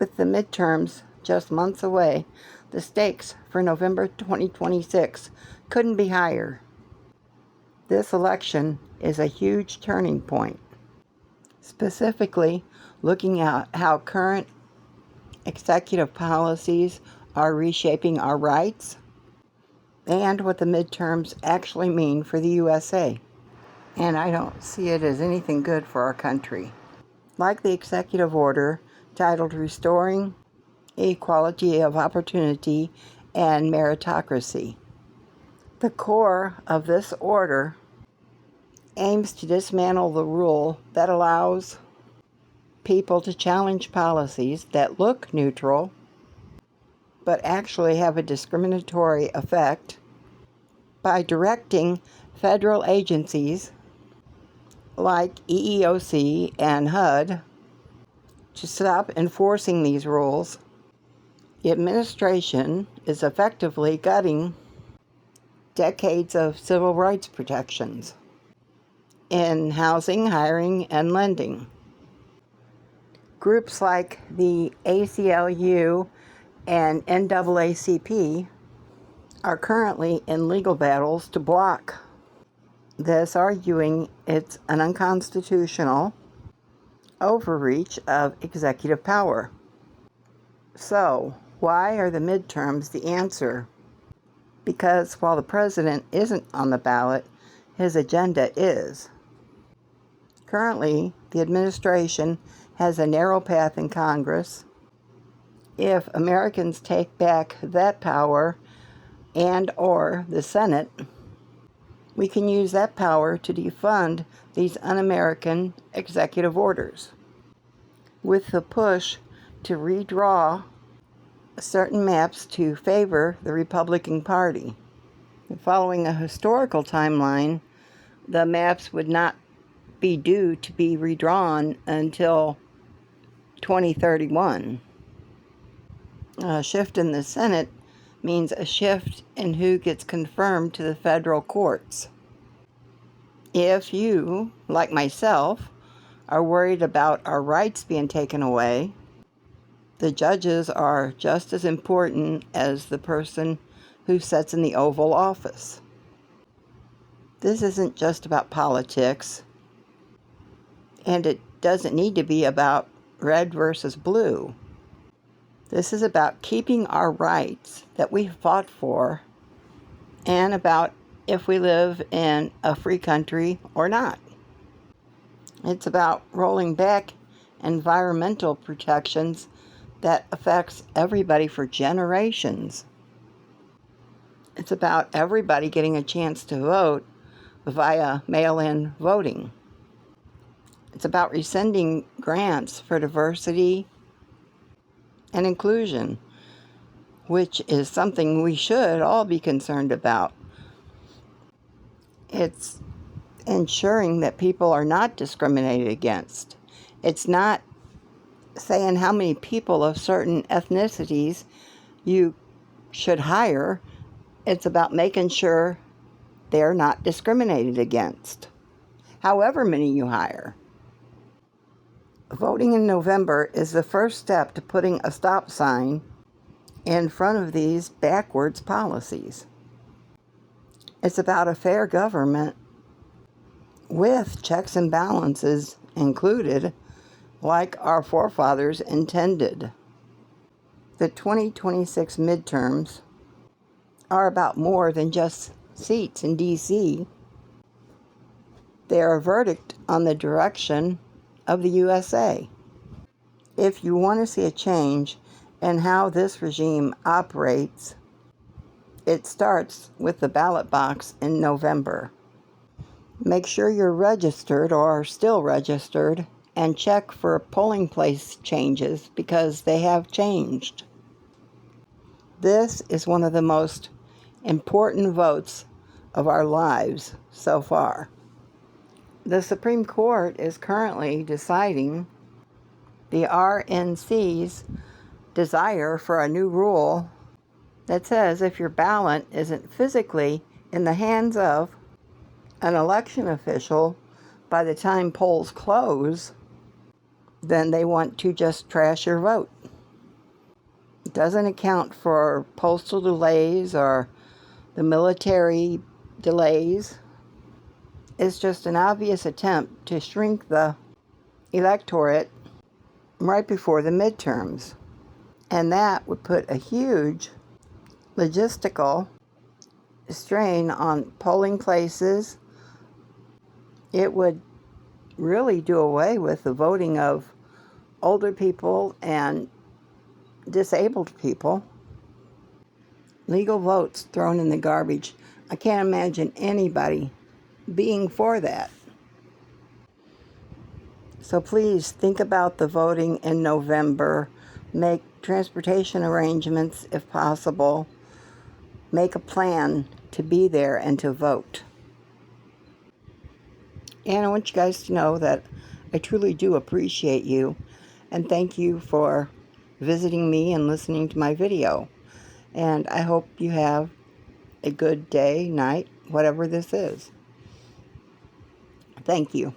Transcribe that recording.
With the midterms just months away, the stakes for November 2026 couldn't be higher. This election is a huge turning point, specifically looking at how current executive policies are reshaping our rights and what the midterms actually mean for the USA. And I don't see it as anything good for our country. Like the executive order titled Restoring Equality of Opportunity and Meritocracy. The core of this order aims to dismantle the rule that allows people to challenge policies that look neutral but actually have a discriminatory effect by directing federal agencies like EEOC and HUD to stop enforcing these rules. The administration is effectively gutting decades of civil rights protections in housing, hiring, and lending. Groups like the ACLU and NAACP are currently in legal battles to block this, arguing it's an unconstitutional overreach of executive power. So, why are the midterms the answer? Because while the president isn't on the ballot, his agenda is. Currently, the administration has a narrow path in Congress. If Americans take back that power and/or the Senate, we can use that power to defund these un-American executive orders. With the push to redraw certain maps to favor the Republican Party. Following a historical timeline, the maps would not be due to be redrawn until 2031. A shift in the Senate means a shift in who gets confirmed to the federal courts. If you, like myself, are worried about our rights being taken away, the judges are just as important as the person who sits in the Oval Office. This isn't just about politics, and it doesn't need to be about red versus blue. This is about keeping our rights that we fought for, and about if we live in a free country or not. It's about rolling back environmental protections that affects everybody for generations. It's about everybody getting a chance to vote via mail-in voting. It's about rescinding grants for diversity and inclusion, which is something we should all be concerned about. It's ensuring that people are not discriminated against. It's not saying how many people of certain ethnicities you should hire. It's about making sure they're not discriminated against, however many you hire. Voting in November is the first step to putting a stop sign in front of these backwards policies. It's about a fair government with checks and balances included, like our forefathers intended. The 2026 midterms are about more than just seats in D.C. They are a verdict on the direction of the USA. If you want to see a change in how this regime operates, it starts with the ballot box in November. Make sure you're registered or still registered and check for polling place changes because they have changed. This is one of the most important votes of our lives so far. The Supreme Court is currently deciding the RNC's desire for a new rule that says if your ballot isn't physically in the hands of an election official by the time polls close, then they want to just trash your vote. It doesn't account for postal delays or the military delays. It's just an obvious attempt to shrink the electorate right before the midterms. And that would put a huge logistical strain on polling places. It would really do away with the voting of older people and disabled people. Legal votes thrown in the garbage. I can't imagine anybody being for that. So please think about the voting in November. Make transportation arrangements if possible. Make a plan to be there and to vote. And I want you guys to know that I truly do appreciate you, and thank you for visiting me and listening to my video. And I hope you have a good day, night, whatever this is. Thank you.